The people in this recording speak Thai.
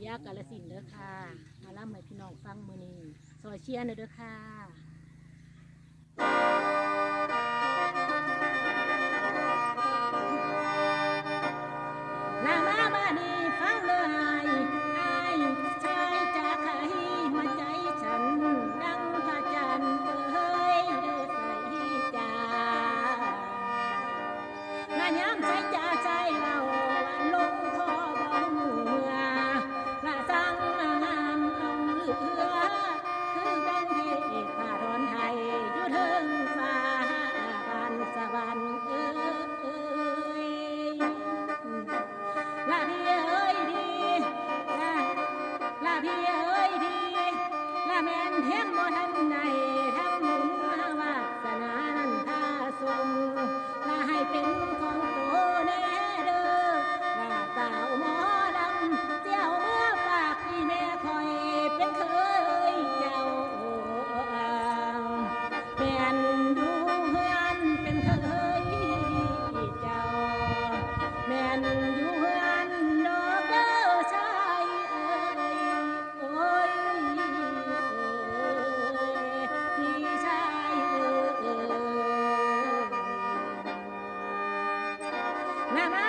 ยากาฬสินธุ์เด้อค่ะมาล่ำให้พี่น้องฟังมื้อนี้ซอยเชียร์เด้อค่ะนามาบ้านนี้ฟังเลยไอ้ชายจากไขหัวใจฉันดังพระจันทร์เอ้ยเด้อใส่จางานยามใจจ่าใจเราวันลงคอบ่เมื่อละสังงามเอาเหลือคือดังเทพผ่าทอนไทยอยู่เทิงฟ้าบานสวรรค์เอ้ยละพี่เอ้ยดีละพี่เอ้ยดีละแม่นเทียงบ่ทันใดทำบุญมาวาสนานั้นพาส่งละให้เป็นของโตแน่เด้อละสาวหมอลำเจ้าเมื่อฝากพี่แม่คอยเป็นเคยเจ้าแม่นอยู่เฮือนเป็นเคยเจ้าแม่นอยู่เฮือนดอกเด้อชายเอ้ยโอ้ยพี่ชายเอ้ยนา